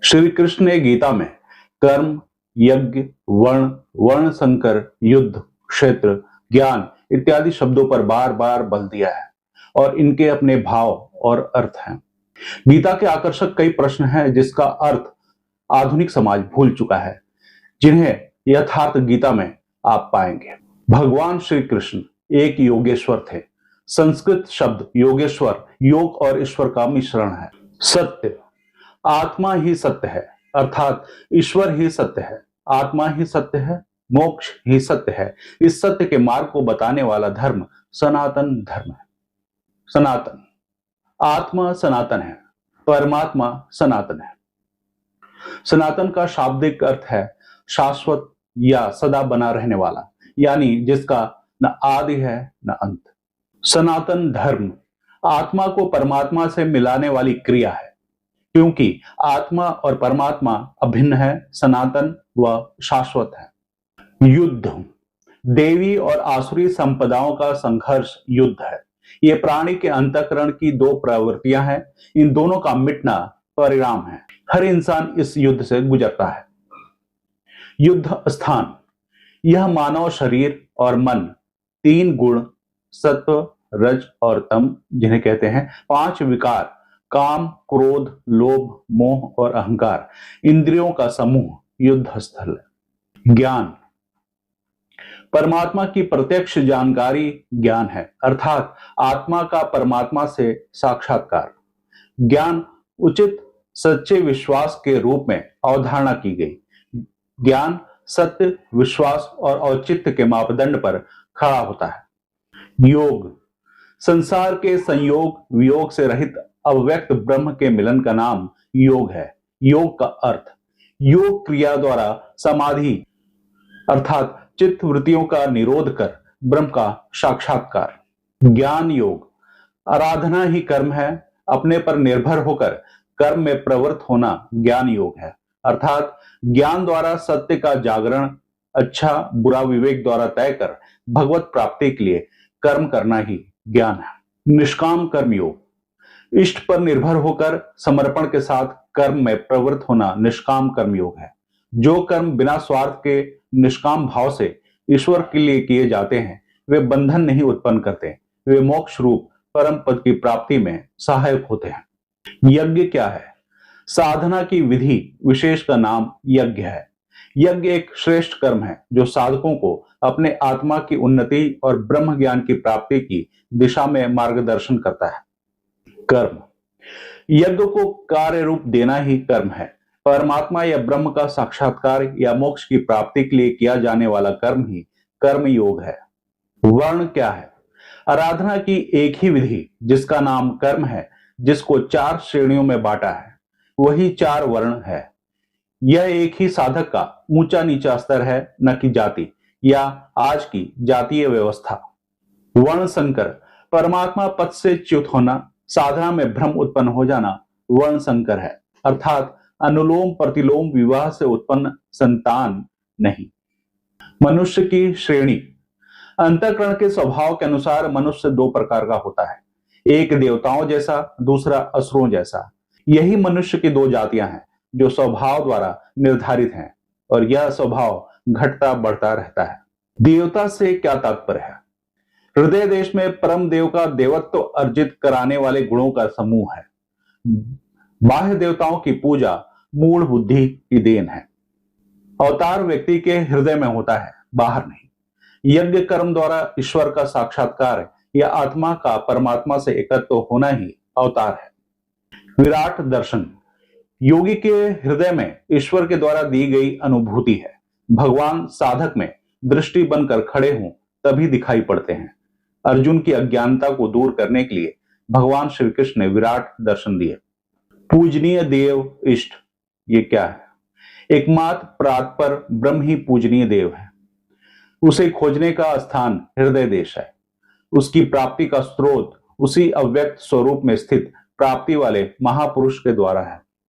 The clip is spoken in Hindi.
श्री कृष्ण ने गीता में कर्म, यज्ञ, वर्ण, वर्ण संकर, युद्ध, क्षेत्र, ज्ञान इत्यादि शब्दों पर बार बार बल दिया है और इनके अपने भाव और अर्थ हैं। गीता के आकर्षक कई प्रश्न हैं जिसका अर्थ आधुनिक समाज भूल चुका है, जिन्हें यथार्थ गीता में आप पाएंगे। भगवान श्री कृष्ण एक योगेश्वर थे। संस्कृत शब्द योगेश्वर योग और ईश्वर का मिश्रण है। सत्य, आत्मा ही सत्य है, अर्थात ईश्वर ही सत्य है, आत्मा ही सत्य है, मोक्ष ही सत्य है। इस सत्य के मार्ग को बताने वाला धर्म सनातन धर्म है। सनातन, आत्मा सनातन है, परमात्मा सनातन है। सनातन का शाब्दिक अर्थ है शाश्वत या सदा बना रहने वाला, यानी जिसका न आदि है न अंत। सनातन धर्म आत्मा को परमात्मा से मिलाने वाली क्रिया है, क्योंकि आत्मा और परमात्मा अभिन्न है, सनातन व शाश्वत है। युद्ध, देवी और आसुरी संपदाओं का संघर्ष युद्ध है। ये प्राणी के अंतःकरण की दो प्रवृत्तियां हैं। इन दोनों का मिटना परिणाम है। हर इंसान इस युद्ध से गुजरता है। युद्ध स्थान, यह मानव शरीर और मन, तीन गुण सत्व, रज और तम, जिन्हें कहते हैं पांच विकार, काम, क्रोध, लोभ, मोह और अहंकार, इंद्रियों का समूह युद्ध स्थल है। ज्ञान, परमात्मा की प्रत्यक्ष जानकारी ज्ञान है, अर्थात आत्मा का परमात्मा से साक्षात्कार। ज्ञान उचित सच्चे विश्वास के रूप में अवधारणा की गई। ज्ञान सत्य, विश्वास और औचित्य के मापदंड पर खड़ा होता है। योग, संसार के संयोग वियोग से रहित अव्यक्त ब्रह्म के मिलन का नाम योग है। योग का अर्थ योग क्रिया द्वारा समाधि अर्थात चित्त वृत्तियों का निरोध कर ब्रह्म का साक्षात्कार। ज्ञान योग, आराधना ही कर्म है, अपने पर निर्भर होकर कर्म में प्रवृत्त होना ज्ञान योग है, अर्थात ज्ञान द्वारा सत्य का जागरण, अच्छा बुरा विवेक द्वारा तय कर भगवत प्राप्ति के लिए कर्म करना ही ज्ञान है। निष्काम कर्म योग, इष्ट पर निर्भर होकर समर्पण के साथ कर्म में प्रवृत्त होना निष्काम कर्म योग है। जो कर्म बिना स्वार्थ के निष्काम भाव से ईश्वर के लिए किए जाते हैं वे बंधन नहीं उत्पन्न करते, वे मोक्ष रूप परम पद की प्राप्ति में सहायक होते हैं। यज्ञ क्या है? साधना की विधि विशेष का नाम यज्ञ है। यज्ञ एक श्रेष्ठ कर्म है जो साधकों को अपने आत्मा की उन्नति और ब्रह्म ज्ञान की प्राप्ति की दिशा में मार्गदर्शन करता है। कर्म, यज्ञ को कार्य रूप देना ही कर्म है। परमात्मा या ब्रह्म का साक्षात्कार या मोक्ष की प्राप्ति के लिए किया जाने वाला कर्म ही कर्म योग है। वर्ण क्या है? आराधना की एक ही विधि जिसका नाम कर्म है, जिसको चार श्रेणियों में बांटा है, वही चार वर्ण है। यह एक ही साधक का ऊंचा नीचा स्तर है, न कि जाति या आज की जातीय व्यवस्था। वर्ण संकर, परमात्मा पद से च्युत होना, साधना में भ्रम उत्पन्न हो जाना वर्ण संकर है, अर्थात अनुलोम प्रतिलोम विवाह से उत्पन्न संतान नहीं। मनुष्य की श्रेणी, अंतःकरण के स्वभाव के अनुसार मनुष्य दो प्रकार का होता है, एक देवताओं जैसा, दूसरा असुरों जैसा। यही मनुष्य की दो जातियां हैं जो स्वभाव द्वारा निर्धारित हैं, और यह स्वभाव घटता बढ़ता रहता है। देवता से क्या तात्पर्य है? हृदय देश में परम देव का देवत्व अर्जित कराने वाले गुणों का समूह है। बाह्य देवताओं की पूजा मूल बुद्धि की देन है। अवतार व्यक्ति के हृदय में होता है, बाहर नहीं। यज्ञ कर्म द्वारा ईश्वर का साक्षात्कार या आत्मा का परमात्मा से एकत्व होना ही अवतार है। विराट दर्शन, योगी के हृदय में ईश्वर के द्वारा दी गई अनुभूति है। भगवान साधक में दृष्टि बनकर खड़े हों तभी दिखाई पड़ते हैं। अर्जुन की अज्ञानता को दूर करने के लिए भगवान श्री कृष्ण ने विराट दर्शन दिए। पूजनीय देव इष्ट, ये क्या है? एकमात्र परात्पर ब्रह्म ही पूजनीय देव है। उसे खोजने का स्थान हृदय देश है। उसकी प्राप्ति का स्रोत उसी अव्यक्त स्वरूप में स्थित प्राप्ति वाले महापुरुष के द्वारा है।